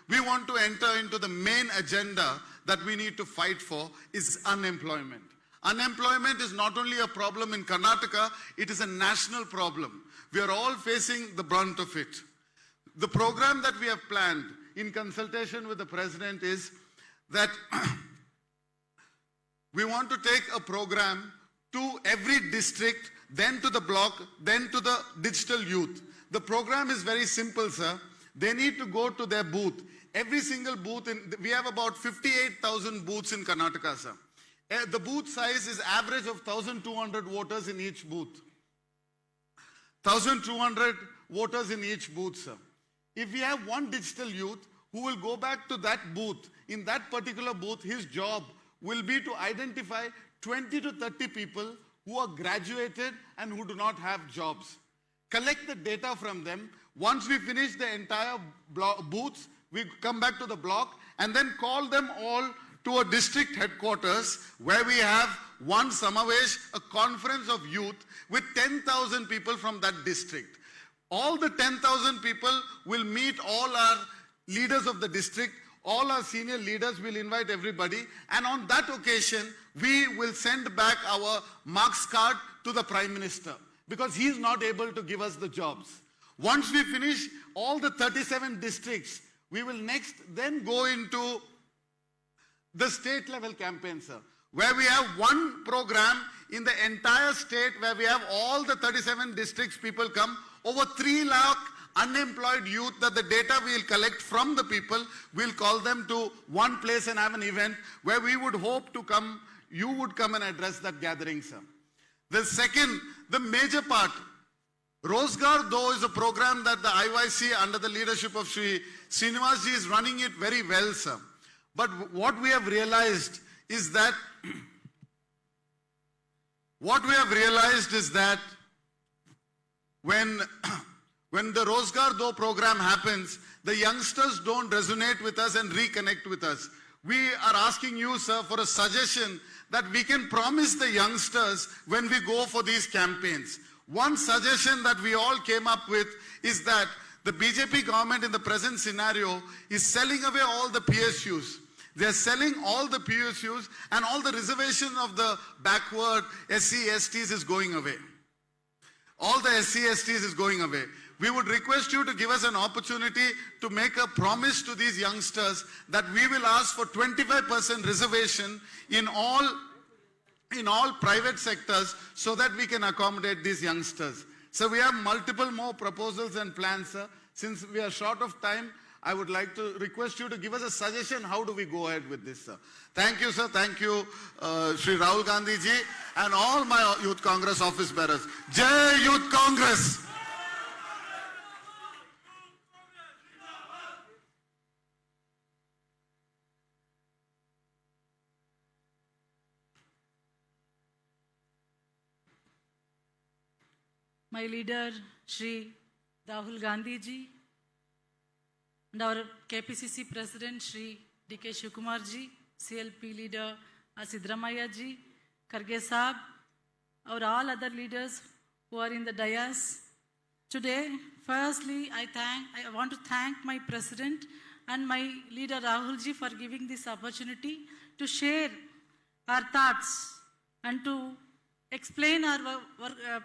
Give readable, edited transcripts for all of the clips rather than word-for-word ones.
we want to enter into the main agenda that we need to fight for is unemployment. Unemployment is not only a problem in Karnataka, it is a national problem. We are all facing the brunt of it. The program that we have planned in consultation with the President is that we want to take a program to every district, then to the block, then to the digital youth. The program is very simple, sir. They need to go to their booth. Every single booth, we have about 58,000 booths in Karnataka, sir. The booth size is average of 1,200 voters in each booth. 1,200 voters in each booth, sir. If we have one digital youth who will go back to that booth, in that particular booth, his job will be to identify 20 to 30 people who are graduated and who do not have jobs. Collect the data from them. Once we finish the entire booths, we come back to the block and then call them all to a district headquarters where we have one Samavesh, a conference of youth with 10,000 people from that district. All the 10,000 people will meet all our leaders of the district, all our senior leaders will invite everybody, and on that occasion, we will send back our marks card to the Prime Minister because he is not able to give us the jobs. Once we finish all the 37 districts, we will next then go into the state level campaign, sir, where we have one program in the entire state where we have all the 37 districts people come, over 3 lakh unemployed youth that the data we will collect from the people, we'll call them to one place and have an event where we would hope to come, you would come and address that gathering, sir. The second, the major part, Rozgar though is a program that the IYC under the leadership of Sri Srinivas ji is running it very well, sir. But what we have realized is that when the Rozgar Do program happens, the youngsters don't resonate with us and reconnect with us. We are asking you, sir, for a suggestion that we can promise the youngsters when we go for these campaigns. One suggestion that we all came up with is that the BJP government in the present scenario is selling away all the PSUs. They're selling all the PSUs and all the reservation of the backward SC, STs is going away. All the SC, STs is going away. We would request you to give us an opportunity to make a promise to these youngsters that we will ask for 25% reservation in all private sectors so that we can accommodate these youngsters. So we have multiple more proposals and plans, sir. Since we are short of time, I would like to request you to give us a suggestion. How do we go ahead with this, sir? Thank you, sir. Thank you, Sri Rahul Gandhi ji and all my Youth Congress office bearers. Jai Youth Congress! My leader, Sri Rahul Gandhi ji, and our KPCC President, Sri D.K. Shivakumar ji, CLP leader, Siddaramaiah ji, Kharge Saab, our all other leaders who are in the dais. Today, firstly, I want to thank my President and my leader Rahul ji for giving this opportunity to share our thoughts and to explain our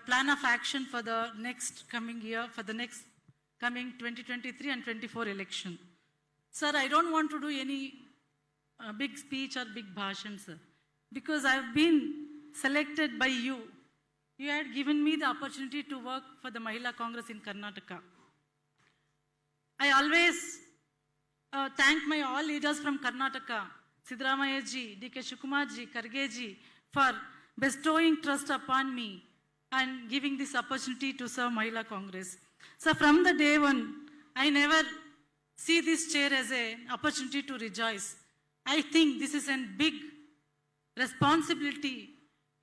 plan of action for the next coming year, for the next coming 2023 and 24 election. Sir, I don't want to do any big speech or big bhashan, sir, because I've been selected by you. You had given me the opportunity to work for the Mahila Congress in Karnataka. I always thank my all leaders from Karnataka, Siddaramaiah ji, D.K. Shivakumar ji, Kharge ji, for bestowing trust upon me and giving this opportunity to serve Mahila Congress. So from the day one, I never see this chair as an opportunity to rejoice. I think this is a big responsibility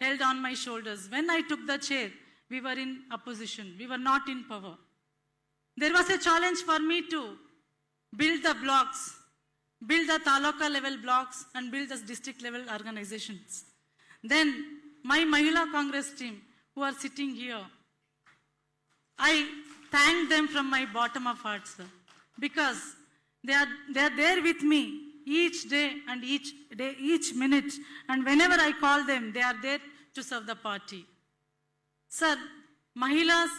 held on my shoulders. When I took the chair, we were in opposition. We were not in power. There was a challenge for me to build the blocks, build the taluka level blocks and build the district level organizations. Then my Mahila Congress team who are sitting here, I thank them from my bottom of heart, sir, because They are there with me each day, each minute. And whenever I call them, they are there to serve the party. Sir, Mahilas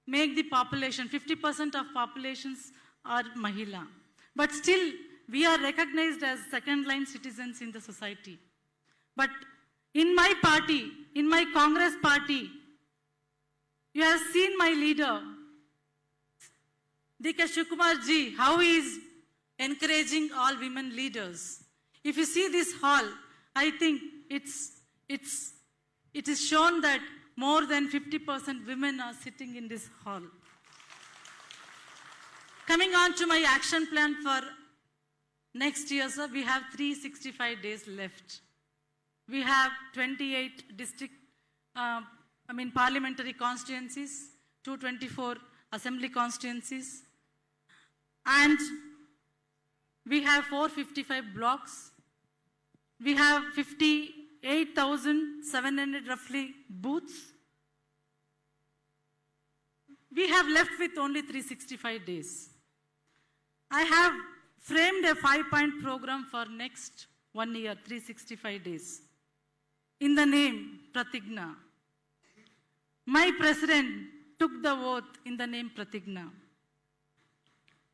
make the population, 50% of populations are Mahila. But still, we are recognized as second-line citizens in the society. But in my party, in my Congress party, you have seen my leader, D.K. Shivakumar ji, how he is encouraging all women leaders. If you see this hall, I think it is shown that more than 50% women are sitting in this hall. Coming on to my action plan for next year, sir, we have 365 days left. We have 28 district, parliamentary constituencies, 224 assembly constituencies, and we have 455 blocks. We have 58,700 roughly booths. We have left with only 365 days. I have framed a 5-point program for next 1 year, 365 days. In the name Pratigna. My president took the oath in the name Pratigna.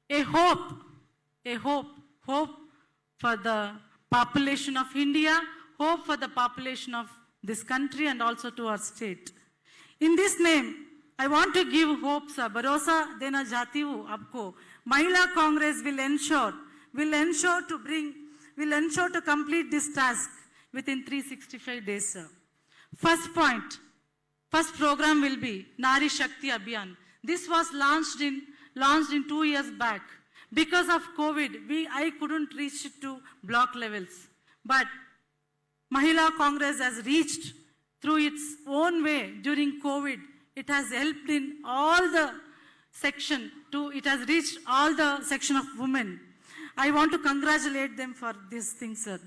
A hope for the population of India, hope for the population of this country and also to our state. In this name, I want to give hope, sir. Bharosa dena jati hu aapko. Mahila Congress will ensure to complete this task within 365 days, sir. First program will be Nari Shakti Abhiyan. This was launched in 2 years back. Because of COVID, I couldn't reach it to block levels. But Mahila Congress has reached through its own way during COVID. It has helped in all the section it has reached all the section of women. I want to congratulate them for this thing, sir.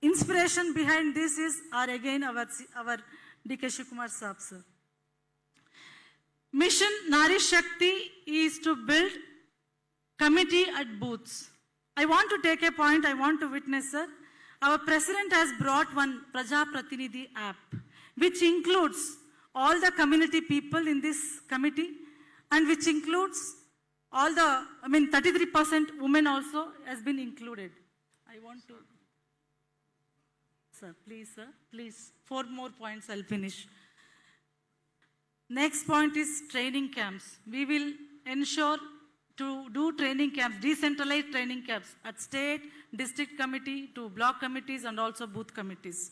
Inspiration behind this are again our D.K. Shivakumar Saab, sir. Mission Nari Shakti is to build committee at booths. I want to take a point, I want to witness, sir. Our president has brought one Praja Pratinidhi app, which includes all the community people in this committee and which includes all the, 33% women also has been included. I want to, sir, please, 4 more points, I'll finish. Next point is training camps. We will ensure to do training camps, decentralized training camps at state, district committee, to block committees and also booth committees.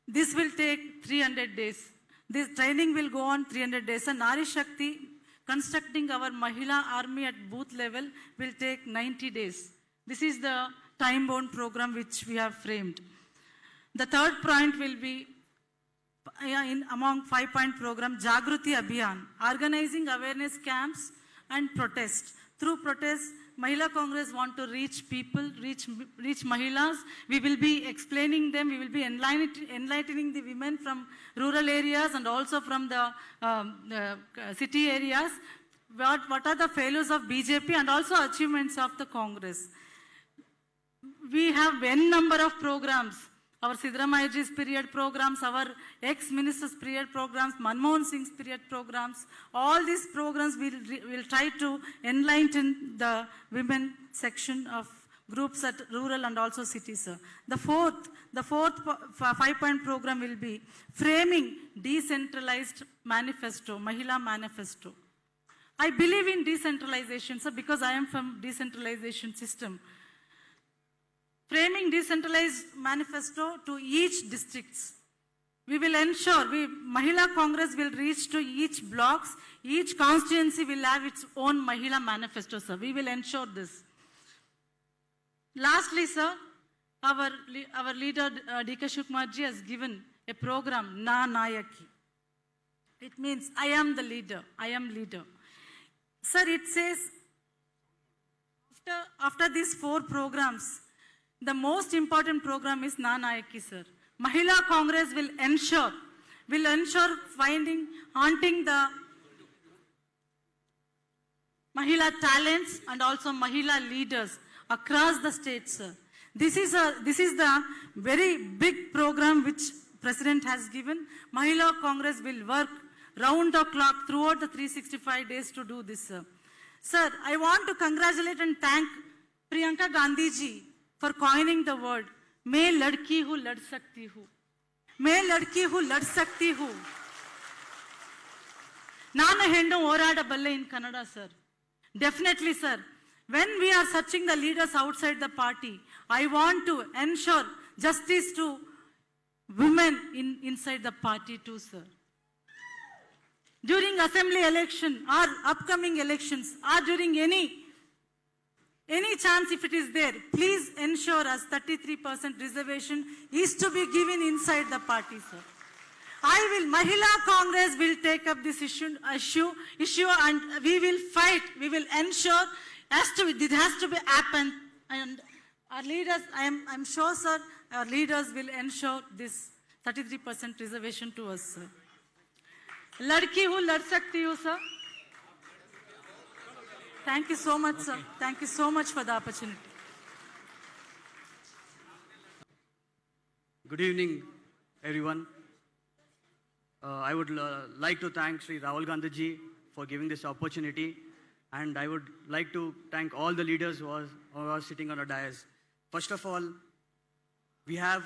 This will take 300 days. This training will go on 300 days. And Nari Shakti, constructing our Mahila army at booth level will take 90 days. This is the time-bound program which we have framed. The third point will be, among 5-point program, Jagruti Abhiyan, organizing awareness camps and protest. Through protest, Mahila Congress want to reach people, reach Mahilas. We will be explaining them, we will be enlightening the women from rural areas and also from the city areas. What are the failures of BJP and also achievements of the Congress. We have n number of programs. Our Siddaramayaji's period programs, our ex-minister's period programs, Manmohan Singh's period programs, all these programs will try to enlighten the women section of groups at rural and also cities, sir. The fourth 5-point program will be framing decentralized manifesto, Mahila manifesto. I believe in decentralization, sir, because I am from decentralization system. Framing decentralized manifesto to each districts. We will ensure, Mahila Congress will reach to each blocks, each constituency will have its own Mahila manifesto, sir. We will ensure this. Lastly, sir, our leader, D.K. Shivakumar ji, has given a program, Na Nayaki. It means, I am the leader, I am leader. Sir, it says, after these 4 programs, the most important program is Na Nayaki, sir. Mahila Congress will ensure Mahila talents and also Mahila leaders across the state, sir. This is the very big program which President has given. Mahila Congress will work round the clock throughout the 365 days to do this, sir. Sir, I want to congratulate and thank Priyanka Gandhi ji for coining the word, "Main ladki hu lad sakti hu." Main ladki hu lad sakti hu. Nanu hendu ಹೋರಾಡಬಲ್ಲೆ in Kannada, sir. Definitely, sir. When we are searching the leaders outside the party, I want to ensure justice to women inside the party too, sir. During assembly election or upcoming elections or during any chance if it is there, please ensure us 33% reservation is to be given inside the party, sir. Mahila Congress will take up this issue and we will fight, we will ensure it has to be happen, and our leaders, I'm sure, sir, our leaders will ensure this 33% reservation to us, sir. Ladki hu lad sakti hu, sir. Thank you so much, sir. Thank you so much for the opportunity. Good evening, everyone. I would like to thank Sri Rahul Gandhi ji for giving this opportunity, and I would like to thank all the leaders who are sitting on the dais. First of all, we have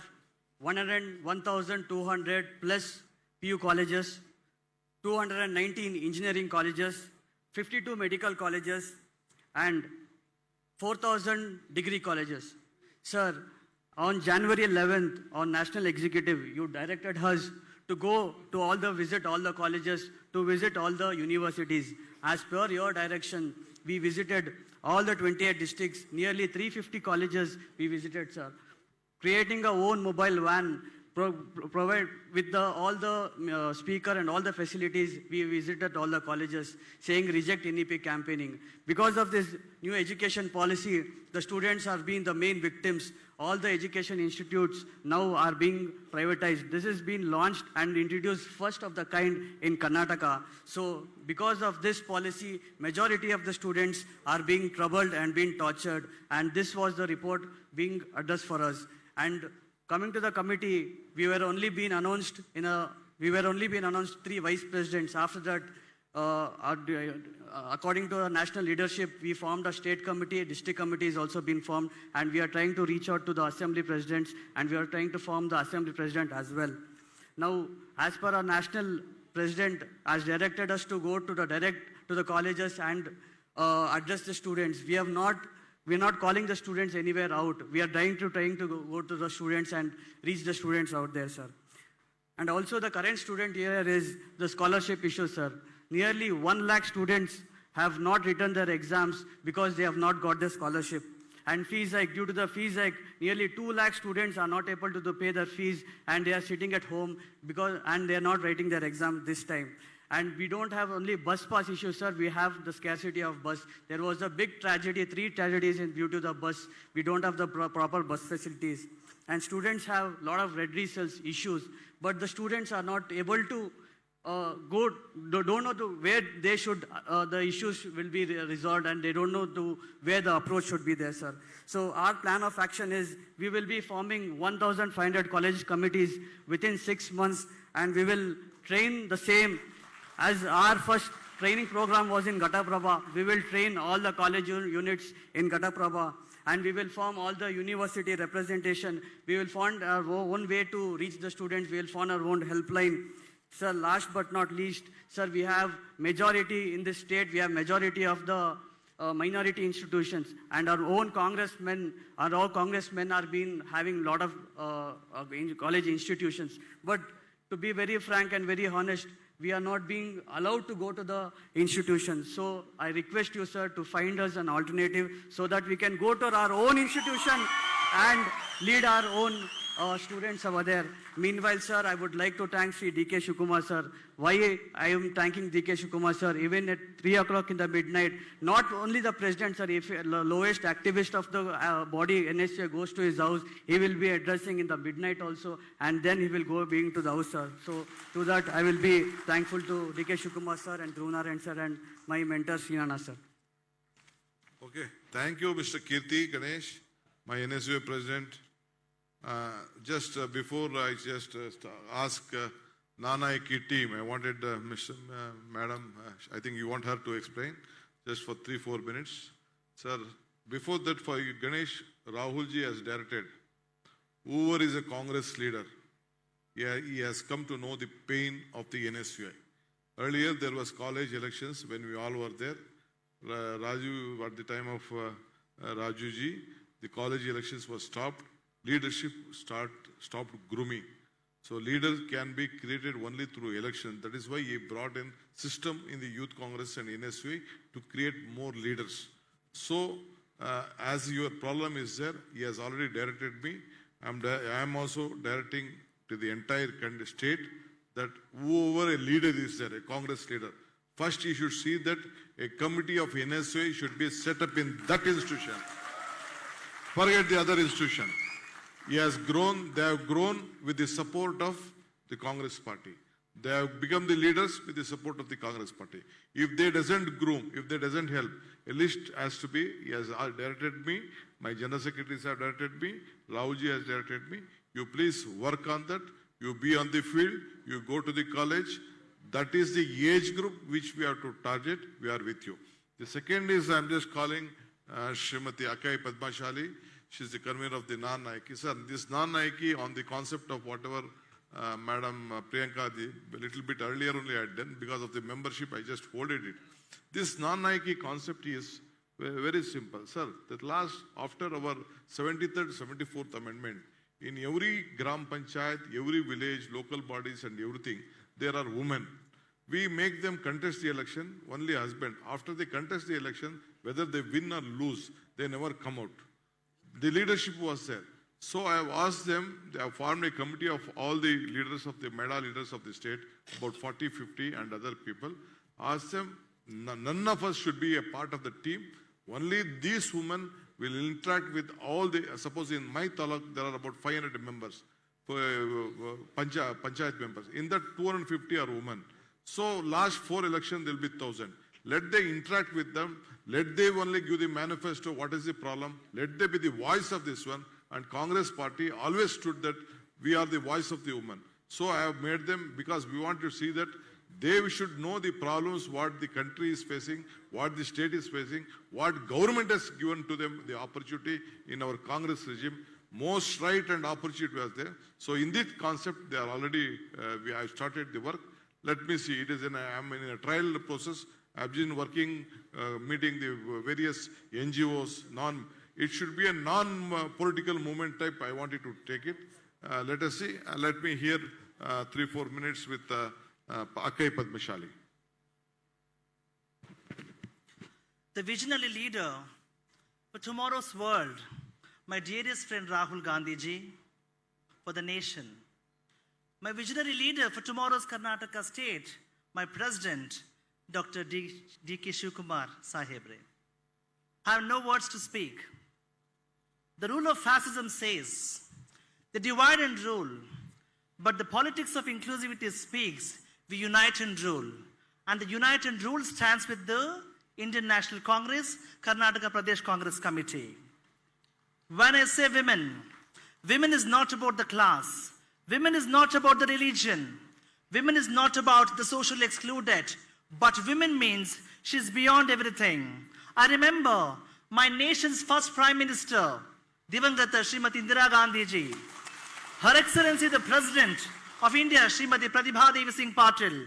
1,200 plus PU colleges, 219 engineering colleges, 52 medical colleges, and 4,000 degree colleges. Sir, on January 11th, on National Executive, you directed us to go to visit all the colleges, to visit all the universities. As per your direction, we visited all the 28 districts, nearly 350 colleges we visited, sir. Creating our own mobile van, provide with all the speaker and all the facilities, we visited all the colleges, saying reject NEP campaigning. Because of this new education policy, the students are being the main victims. All the education institutes now are being privatized. This has been launched and introduced first of the kind in Karnataka. So because of this policy, majority of the students are being troubled and being tortured. And this was the report being addressed for us. And coming to the committee, we were only being announced 3 vice presidents. After that, according to the national leadership, we formed a state committee, a district committee has also been formed, and we are trying to reach out to the assembly presidents, and we are trying to form the assembly president as well. Now, as per our national president has directed us to go to the colleges and address the students. We're not calling the students anywhere out. We are trying to go to the students and reach the students out there, sir. And also the current student here is the scholarship issue, sir. Nearly 1 lakh students have not written their exams because they have not got the scholarship. And fees hike, due to the fees hike, nearly 2 lakh students are not able to pay their fees, and they are sitting at home and they are not writing their exam this time. And we don't have only bus pass issue, sir. We have the scarcity of bus. There was a big tragedy, 3 tragedies due to the bus. We don't have the proper bus facilities. And students have a lot of red results issues, but the students are not able to don't know where they should, the issues will be resolved, and they don't know where the approach should be there, sir. So our plan of action is we will be forming 1,500 college committees within 6 months, and we will train the same as our first training program was in Ghataprabha. We will train all the college units in Ghataprabha, and we will form all the university representation. We will find our own way to reach the students. We will form our own helpline. Sir, last but not least, sir, we have majority in this state. We have majority of the minority institutions, and our own congressmen are having a lot of college institutions. But to be very frank and very honest, we are not being allowed to go to the institutions. So I request you, sir, to find us an alternative so that we can go to our own institution and lead our own students over there. Meanwhile, sir, I would like to thank Sri D.K. Shivakumar, sir. Why I am thanking D.K. Shivakumar, sir, even at 3 o'clock in the midnight, not only the president, sir, if the lowest activist of the body, NSA, goes to his house, he will be addressing in the midnight also, and then he will go being to the house, sir. So to that, I will be thankful to D.K. Shivakumar, sir, and Dhruv Narayan, sir, and my mentor, Srinana, sir. Okay, thank you, Mr. Kirti Ganesh, my NSUA president. Just before I just ask Nanaiki team, I wanted Madam, I think you want her to explain just for 3-4 minutes. Sir, before that for Ganesh, Rahulji has directed, whoever is a Congress leader, he has come to know the pain of the NSUI. Earlier there was college elections when we all were there. Raju, at the time of Rajuji, the college elections were stopped. Leadership stopped grooming. So leaders can be created only through election. That is why he brought in system in the Youth Congress and NSUI to create more leaders. So as your problem is there, he has already directed me. I am also directing to the entire state that whoever a leader is there, a Congress leader, first he should see that a committee of NSUI should be set up in that institution. Forget the other institution. He has grown, they have grown with the support of the Congress party. They have become the leaders with the support of the Congress party. If they doesn't groom, if they doesn't help, a list has to be, he has directed me, my general secretaries have directed me, Raoji has directed me. You please work on that. You be on the field, you go to the college. That is the age group which we have to target. We are with you. The second is, I'm just calling Srimati Akai Padmashali. She's the convener of the Non-Naiki. Sir, this Non-Naiki on the concept of whatever Madam Priyanka, a little bit earlier only I had done, because of the membership, I just folded it. This Non-Naiki concept is very simple. Sir, that last, after our 73rd, 74th amendment, in every Gram Panchayat, every village, local bodies and everything, there are women. We make them contest the election, only husband. After they contest the election, whether they win or lose, they never come out. The leadership was there. So I have asked them, they have formed a committee of all the leaders of the MEDA leaders of the state, about 40, 50 and other people. Asked them, none of us should be a part of the team. Only these women will interact with all the, suppose in my taluk, there are about 500 members, panchayat members. In that 250 are women. So last 4 elections, there will be 1,000. Let they interact with them. Let they only give the manifesto, what is the problem. Let they be the voice of this one. And Congress party always stood that we are the voice of the woman. So I have made them, because we want to see that they should know the problems, what the country is facing, what the state is facing, what government has given to them the opportunity in our Congress regime. Most right and opportunity was there. So in this concept, they are already, we have started the work. Let me see, I'm in a trial process. I've been working, meeting the various NGOs, it should be a non-political movement type. I wanted to take it. Let us see. Let me hear 3-4 minutes with Akai Padmashali. The visionary leader for tomorrow's world, my dearest friend Rahul Gandhi ji, for the nation. My visionary leader for tomorrow's Karnataka state, my president, Dr. D.K. Shivkumar Sahebre. I have no words to speak. The rule of fascism says, the divide and rule, but the politics of inclusivity speaks, we unite and rule. And the unite and rule stands with the Indian National Congress, Karnataka Pradesh Congress Committee. When I say women, women is not about the class. Women is not about the religion. Women is not about the socially excluded. But women means she's beyond everything. I remember my nation's first Prime Minister, Divangrata Srimati Indira Gandhi ji. Her Excellency the President of India, Srimati Pratibha Devi Singh Patil.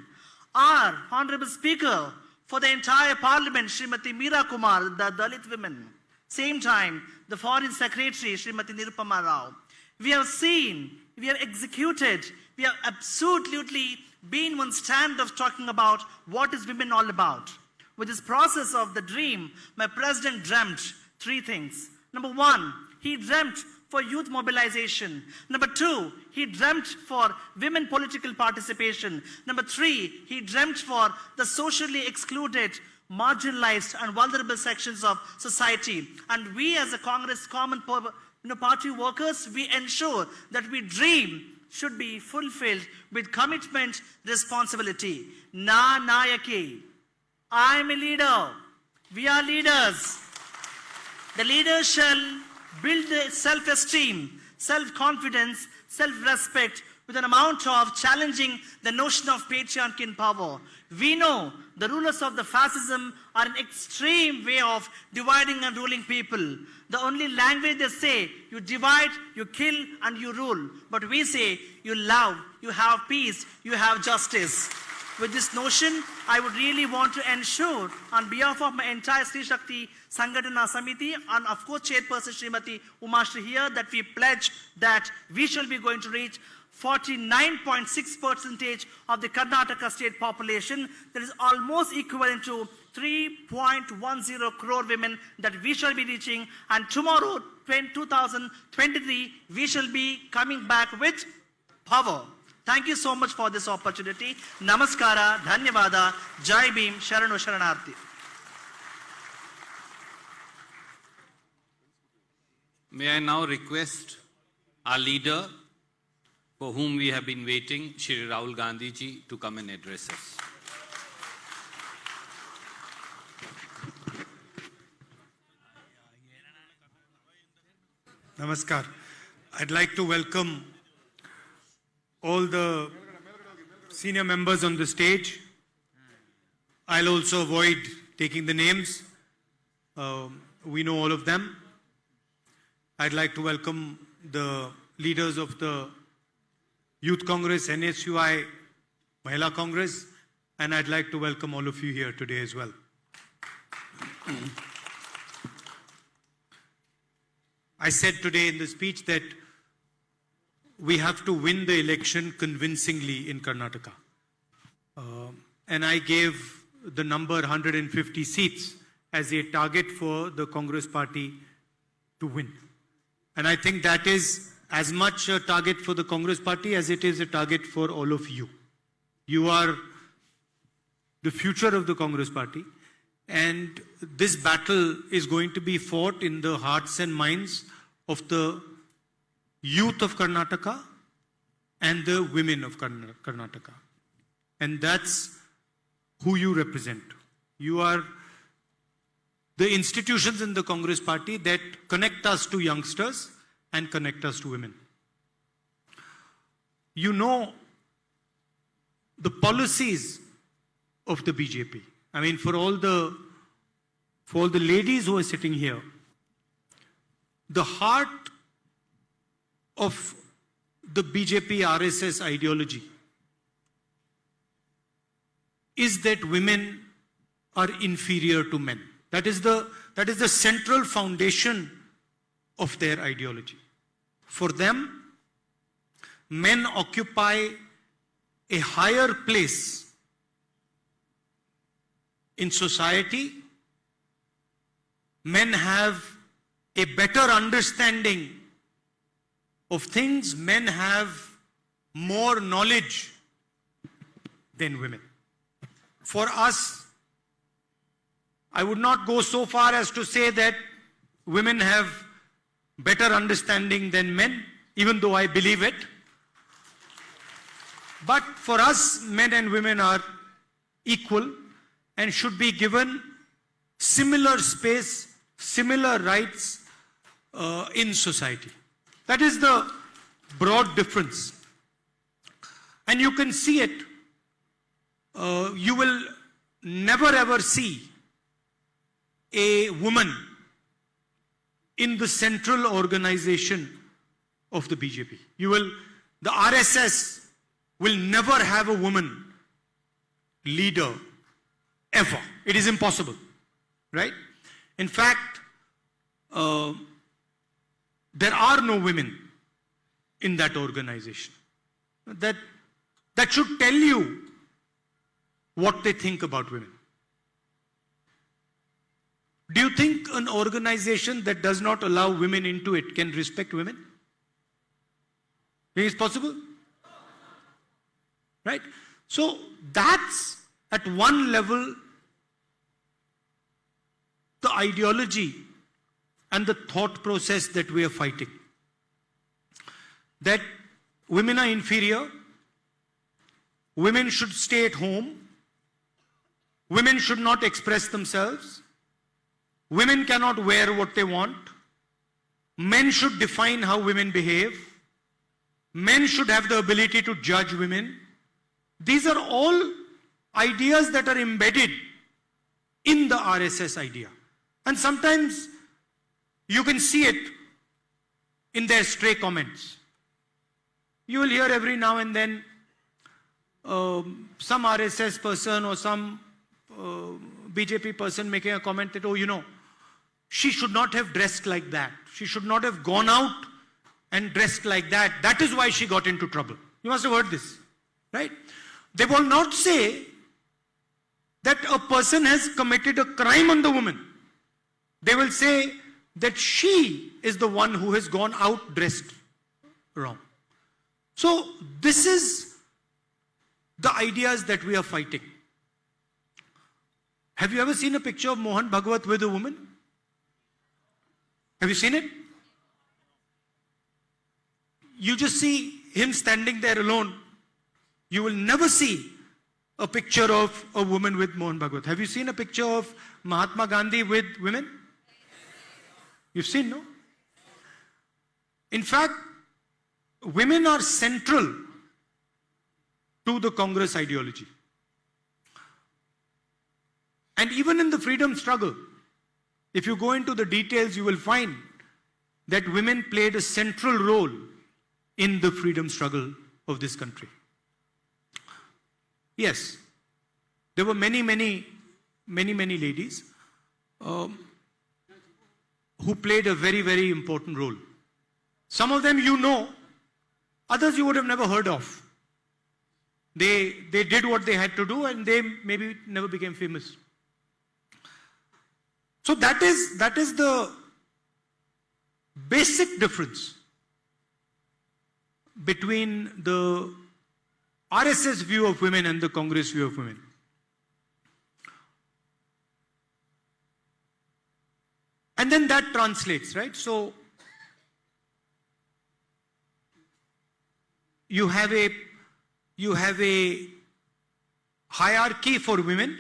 Our Honorable Speaker for the entire Parliament, Srimati Meera Kumar, the Dalit women. Same time, the Foreign Secretary, Srimati Nirupama Rao. We have seen, we have executed, we have absolutely been one stand of talking about what is women all about. With this process of the dream, my president dreamt 3 things. Number 1, he dreamt for youth mobilization. Number 2, he dreamt for women political participation. Number 3, he dreamt for the socially excluded, marginalized and vulnerable sections of society. And we as a Congress common party workers, we ensure that we dream should be fulfilled with commitment, responsibility. Na Nayaki. I am a leader. We are leaders. The leaders shall build self-esteem, self-confidence, self-respect with an amount of challenging the notion of patriarchy in power. We know the rulers of the fascism are an extreme way of dividing and ruling people. The only language they say, you divide, you kill, and you rule. But we say, you love, you have peace, you have justice. With this notion, I would really want to ensure, on behalf of my entire Sri Shakti Sangatana Samiti, and of course Chairperson Srimati Umashri here, that we pledge that we shall be going to reach 49.6% of the Karnataka state population. That is almost equivalent to 3.10 crore women that we shall be reaching. And tomorrow, 2023, we shall be coming back with power. Thank you so much for this opportunity. Namaskara, Dhanyavada, Jai Bhim, Sharanu Sharanarthi. May I now request our leader, for whom we have been waiting, Shri Rahul Gandhi ji, to come and address us. Namaskar. I'd like to welcome all the senior members on the stage. I'll also avoid taking the names. We know all of them. I'd like to welcome the leaders of the Youth Congress, NSUI, Mahila Congress, and I'd like to welcome all of you here today as well. I said today in the speech that we have to win the election convincingly in Karnataka. And I gave the number 150 seats as a target for the Congress party to win. And I think that is as much a target for the Congress party as it is a target for all of you. You are the future of the Congress party, and this battle is going to be fought in the hearts and minds of the youth of Karnataka and the women of Karnataka. And that's who you represent. You are the institutions in the Congress party that connect us to youngsters and connect us to women. You know the policies of the BJP. I mean, for all the ladies who are sitting here, the heart of the BJP RSS ideology is that women are inferior to men. That is the central foundation of their ideology. For them, men occupy a higher place in society. Men have a better understanding of things. Men have more knowledge than women. For us, I would not go so far as to say that women have better understanding than men, even though I believe it. But for us, men and women are equal and should be given similar space, similar rights in society. That is the broad difference. And you can see it. You will never ever see a woman in the central organization of the BJP. The RSS will never have a woman leader ever. It is impossible, right? In fact, there are no women in that organization. That should tell you what they think about women. Do you think an organization that does not allow women into it can respect women? Think it's possible? Right? So that's at one level the ideology and the thought process that we are fighting. That women are inferior, women should stay at home, women should not express themselves, women cannot wear what they want, men should define how women behave, men should have the ability to judge women. These are all ideas that are embedded in the RSS idea. And sometimes you can see it in their stray comments. You will hear every now and then some RSS person or some BJP person making a comment that, oh, you know, she should not have dressed like that. She should not have gone out and dressed like that. That is why she got into trouble. You must have heard this, right? They will not say that a person has committed a crime on the woman. They will say that she is the one who has gone out dressed wrong. So this is the ideas that we are fighting. Have you ever seen a picture of Mohan Bhagwat with a woman? Have you seen it? You just see him standing there alone. You will never see a picture of a woman with Mohan Bhagwat. Have you seen a picture of Mahatma Gandhi with women? You've seen, no? In fact, women are central to the Congress ideology. And even in the freedom struggle, if you go into the details, you will find that women played a central role in the freedom struggle of this country. Yes, there were many ladies who played a very, very important role. Some of them you know, others you would have never heard of. They did what they had to do and they maybe never became famous. So that is the basic difference between the RSS view of women and the Congress view of women. And then that translates, right? So you have a hierarchy for women.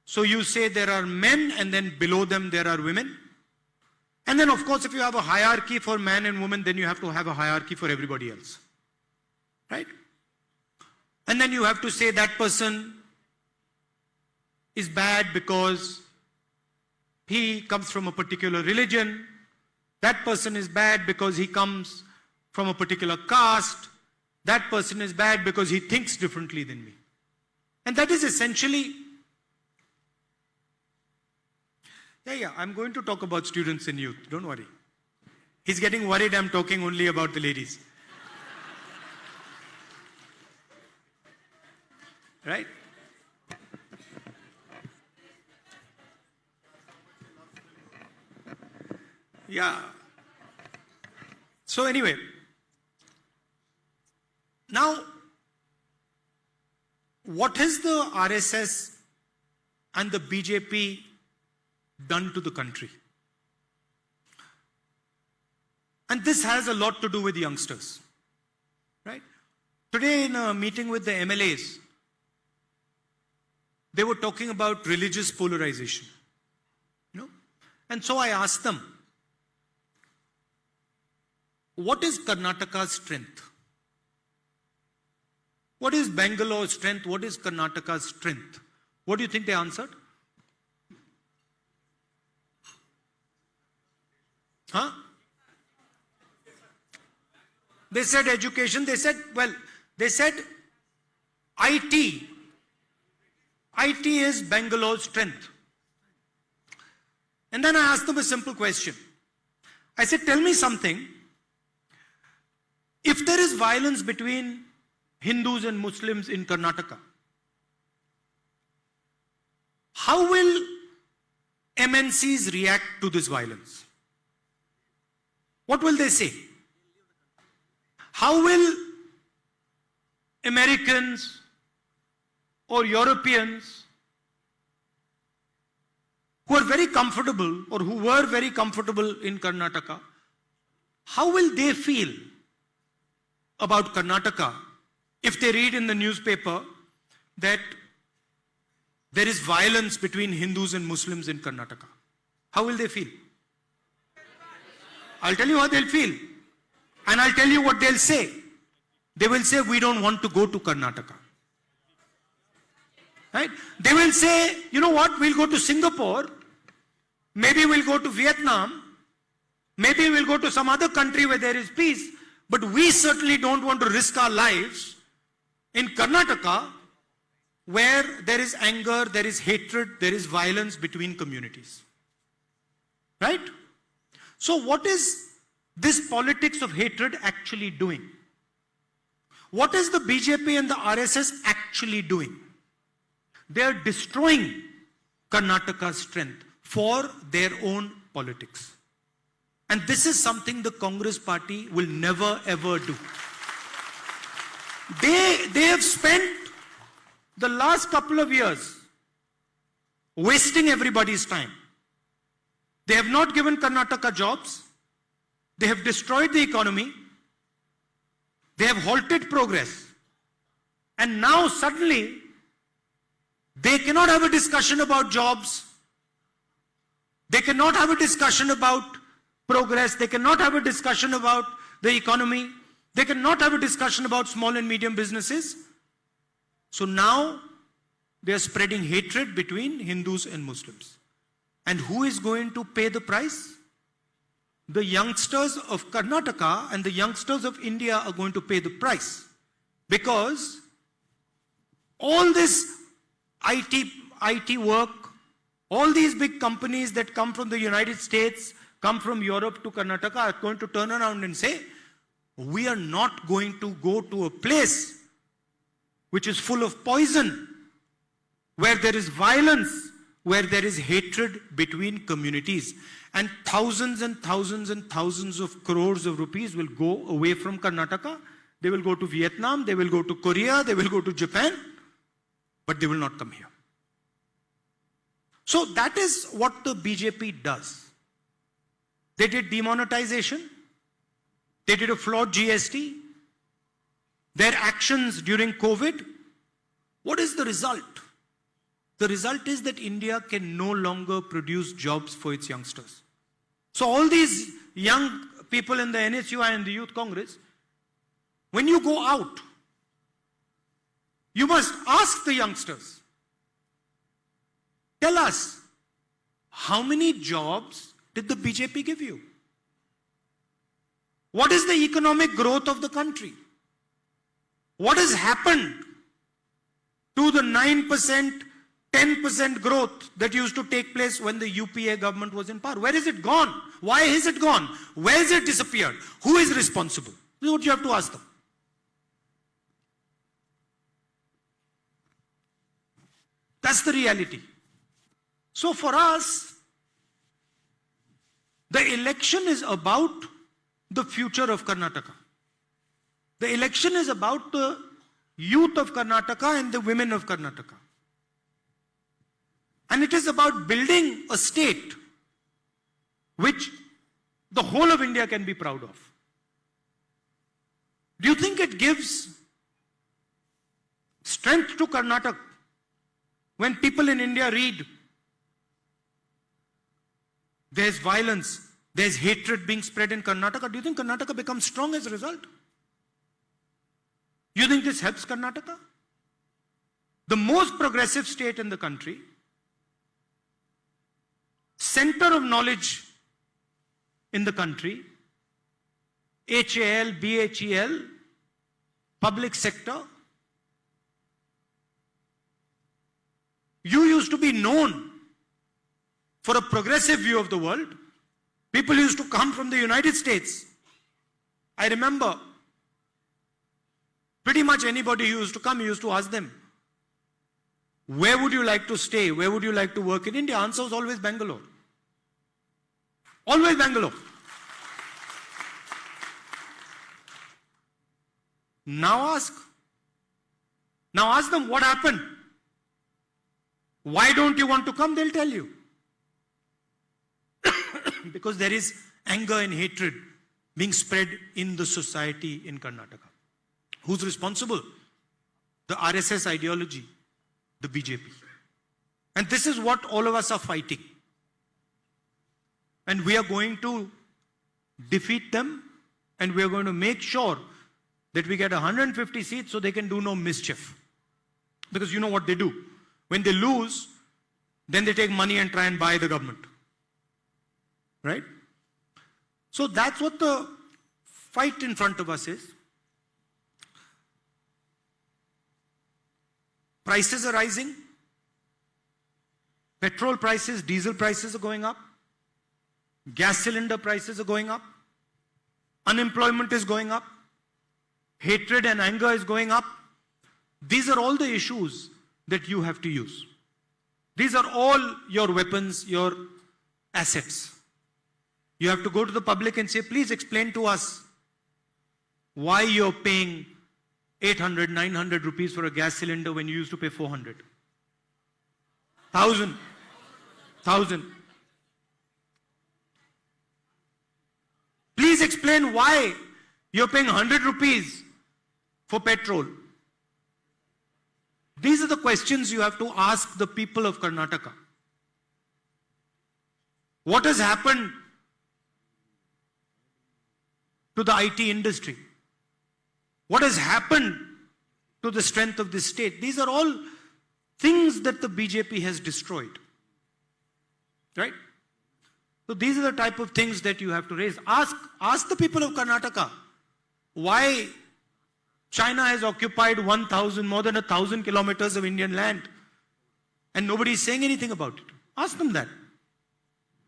So you say there are men and then below them there are women. And then of course if you have a hierarchy for man and woman, then you have to have a hierarchy for everybody else. Right? And then you have to say that person is bad because he comes from a particular religion. That person is bad because he comes from a particular caste. That person is bad because he thinks differently than me. And that is essentially... Yeah, I'm going to talk about students and youth, don't worry. He's getting worried I'm talking only about the ladies. Right? Yeah. So anyway, now what has the RSS and the BJP done to the country? And this has a lot to do with youngsters, right? Today in a meeting with the MLAs, they were talking about religious polarization, you know? And so I asked them, what is Karnataka's strength? What is Bangalore's strength? What is Karnataka's strength? What do you think they answered? Huh? They said education. They said IT. IT is Bangalore's strength. And then I asked them a simple question. I said, tell me something. If there is violence between Hindus and Muslims in Karnataka, how will MNCs react to this violence? What will they say? How will Americans or Europeans who are very comfortable or who were very comfortable in Karnataka, how will they feel about Karnataka if they read in the newspaper that there is violence between Hindus and Muslims in Karnataka. How will they feel? I'll tell you how they'll feel. And I'll tell you what they'll say. They will say, we don't want to go to Karnataka. Right? They will say, you know what, we'll go to Singapore. Maybe we'll go to Vietnam. Maybe we'll go to some other country where there is peace. But we certainly don't want to risk our lives in Karnataka, where there is anger, there is hatred, there is violence between communities. Right? So what is this politics of hatred actually doing? What is the BJP and the RSS actually doing? They are destroying Karnataka's strength for their own politics. And this is something the Congress party will never ever do. They have spent the last couple of years wasting everybody's time. They have not given Karnataka jobs. They have destroyed the economy. They have halted progress. And now suddenly, they cannot have a discussion about jobs. They cannot have a discussion about progress. They cannot have a discussion about the economy. They cannot have a discussion about small and medium businesses. So now they are spreading hatred between Hindus and Muslims. And who is going to pay the price? The youngsters of Karnataka and the youngsters of India are going to pay the price. Because all this IT work, all these big companies that come from the United States, come from Europe to Karnataka, are going to turn around and say, we are not going to go to a place which is full of poison, where there is violence, where there is hatred between communities. And thousands and thousands and thousands of crores of rupees will go away from Karnataka. They will go to Vietnam, they will go to Korea, they will go to Japan, but they will not come here. So that is what the BJP does. They did demonetization. They did a flawed GST. Their actions during COVID. What is the result? The result is that India can no longer produce jobs for its youngsters. So all these young people in the NSUI and the Youth Congress, when you go out, you must ask the youngsters, tell us, how many jobs did the BJP give you? What is the economic growth of the country? What has happened to the 9%, 10% growth that used to take place when the UPA government was in power? Where is it gone? Why has it gone? Where has it disappeared? Who is responsible? This is what you have to ask them. That's the reality. So for us, the election is about the future of Karnataka. The election is about the youth of Karnataka and the women of Karnataka. And it is about building a state which the whole of India can be proud of. Do you think it gives strength to Karnataka when people in India read there's violence, there's hatred being spread in Karnataka? Do you think Karnataka becomes strong as a result? You think this helps Karnataka? The most progressive state in the country, center of knowledge in the country, HAL, BHEL, public sector. You used to be known for a progressive view of the world. People used to come from the United States. I remember pretty much anybody who used to come, you used to ask them, where would you like to stay? Where would you like to work in India? Answer was always Bangalore. Always Bangalore. Now ask them what happened. Why don't you want to come? They'll tell you. Because there is anger and hatred being spread in the society in Karnataka. Who's responsible? The RSS ideology, the BJP. And this is what all of us are fighting. And we are going to defeat them, and we are going to make sure that we get 150 seats so they can do no mischief. Because you know what they do. When they lose, then they take money and try and buy the government. Right? So that's what the fight in front of us is. Prices are rising. Petrol prices, diesel prices are going up. Gas cylinder prices are going up. Unemployment is going up. Hatred and anger is going up. These are all the issues that you have to use. These are all your weapons, your assets. You have to go to the public and say, please explain to us why you're paying 800, 900 rupees for a gas cylinder when you used to pay 400. 1,000. Please explain why you're paying 100 rupees for petrol. These are the questions you have to ask the people of Karnataka. What has happened to the IT industry? What has happened to the strength of this state? These are all things that the BJP has destroyed. Right? So these are the type of things that you have to raise. Ask the people of Karnataka why China has occupied more than 1,000 kilometers of Indian land and nobody is saying anything about it. Ask them that.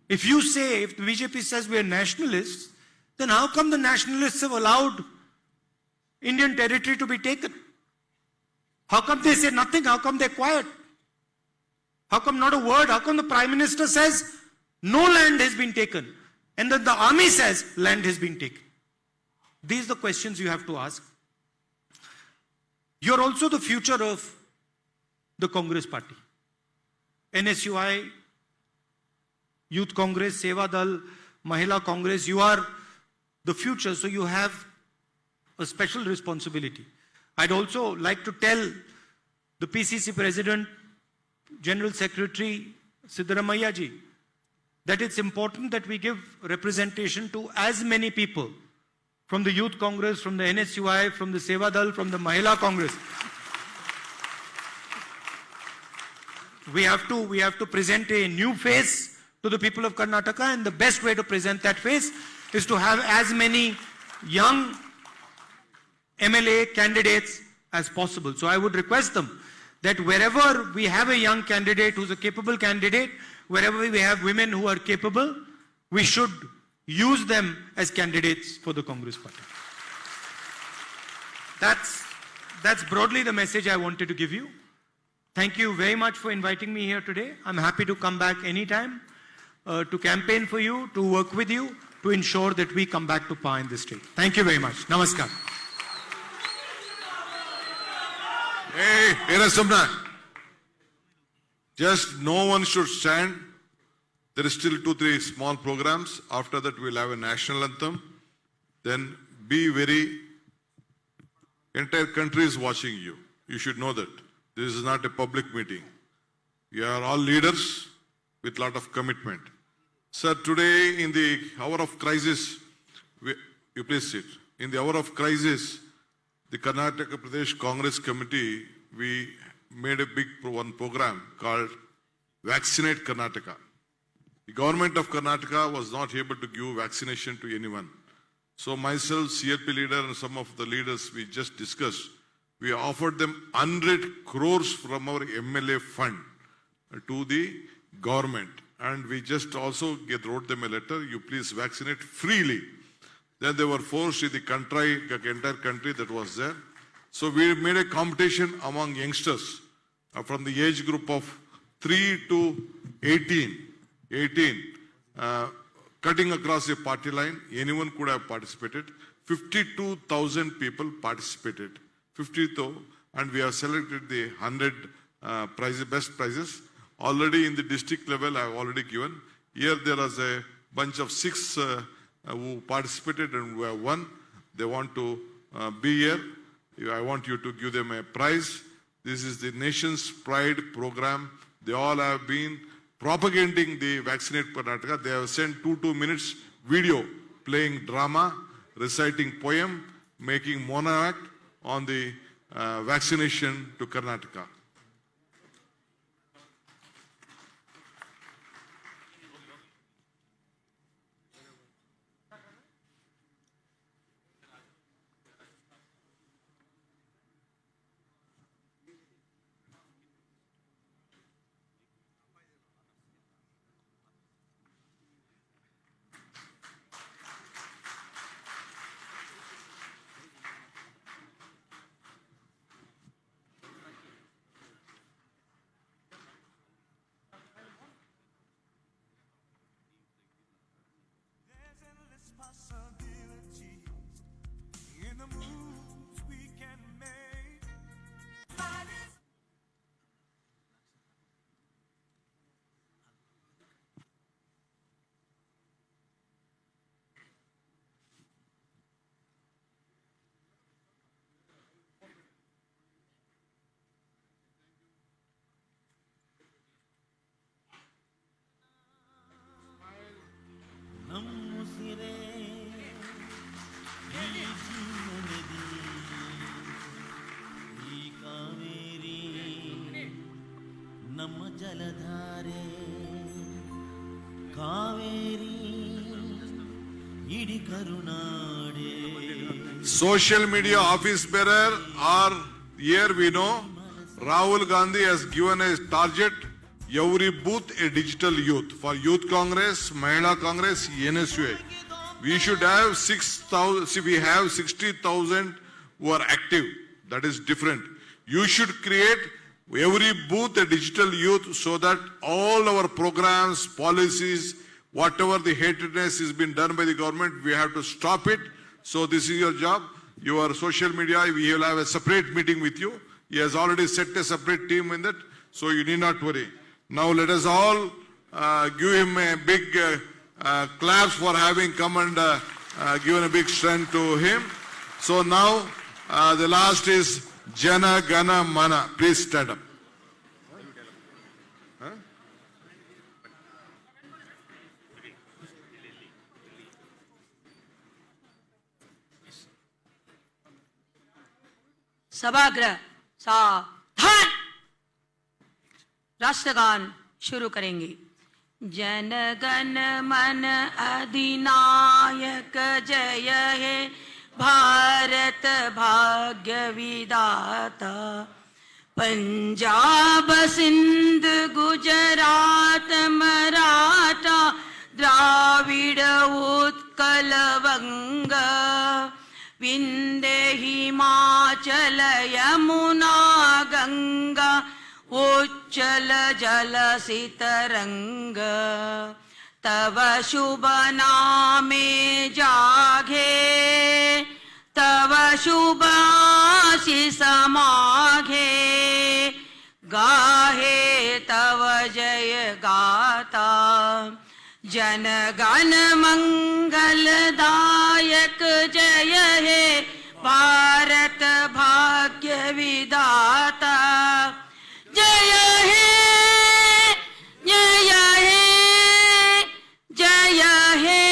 If the BJP says we are nationalists, then how come the nationalists have allowed Indian territory to be taken? How come they say nothing? How come they're quiet? How come not a word? How come the Prime Minister says no land has been taken and then the army says land has been taken? These are the questions you have to ask. You're also the future of the Congress party. NSUI, Youth Congress, Seva Dal, Mahila Congress, you are the future, so you have a special responsibility. I'd also like to tell the PCC President, General Secretary Siddaramaiah ji, that it's important that we give representation to as many people from the Youth Congress, from the NSUI, from the Seva Dal, from the Mahila Congress. We have to present a new face to the people of Karnataka, and the best way to present that face is to have as many young MLA candidates as possible. So I would request them that wherever we have a young candidate who's a capable candidate, wherever we have women who are capable, we should use them as candidates for the Congress party. That's broadly the message I wanted to give you. Thank you very much for inviting me here today. I'm happy to come back anytime to campaign for you, to work with you, to ensure that we come back to power in this state. Thank you very much. Namaskar. Hey, Erasumna. Just no one should stand. There is still 2-3 small programs. After that, we'll have a national anthem. Then entire country is watching you. You should know that. This is not a public meeting. You are all leaders with a lot of commitment. Sir, today in the hour of crisis, you please sit. In the hour of crisis, the Karnataka Pradesh Congress Committee, we made a big one program called Vaccinate Karnataka. The government of Karnataka was not able to give vaccination to anyone. So myself, CLP leader and some of the leaders we just discussed, we offered them 100 crores from our MLA fund to the government. And we just also wrote them a letter, you please vaccinate freely. Then they were forced in the entire country that was there. So we made a competition among youngsters from the age group of 3 to 18, cutting across the party line. Anyone could have participated. 52,000 people participated. 52, and we have selected the 100 best prizes. Already in the district level, I have already given. Here there is a bunch of 6 who participated and who have won. They want to be here. I want you to give them a prize. This is the Nation's Pride program. They all have been propagating the Vaccinate Karnataka. They have sent 2 minutes video playing drama, reciting poem, making mono act on the vaccination to Karnataka. ನಮ್ಮ ಜಲಧಾರೆ ಕಾವೇರಿ ಇಡಿ ಕರುನಾಡೆ. Social media office bearer are here, we know. Rahul Gandhi has given a target, every booth a digital youth. For Youth Congress, Mahila Congress, NSUA. We should have 6,000, see we have 60,000 who are active. That is different. You should create every booth a digital youth so that all our programs, policies, whatever the hatredness is being done by the government, we have to stop it. So this is your job. Your social media, we will have a separate meeting with you. He has already set a separate team in that, so you need not worry. Now let us all give him a big claps for having come and given a big strength to him. So now the last is Jana Gana Mana. Please stand up. सभागृह सावधान, राष्ट्रगान शुरू करेंगे। जन गण मन अधिनायक जय हे भारत भाग्य विधाता। पंजाब सिंध गुजरात मराठा द्राविड़ उत्कल वंग विंध्य हिमाचल यमुना गंगा उच्चल जलसि तरंग। तव शुभ नामे जागे तव शुभ आशीष माघे। गाहे तव जय गाथा जन गण मंगलदायक जय हे भारत भाग्य विधाता। जय हे जय हे जय हे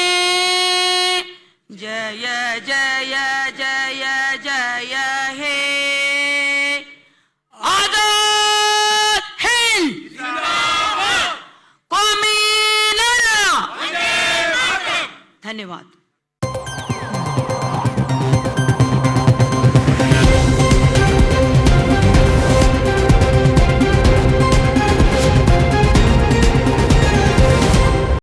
जय जय जय जय हे। आजाद हिंद कौमी लड़ाई। धन्यवाद।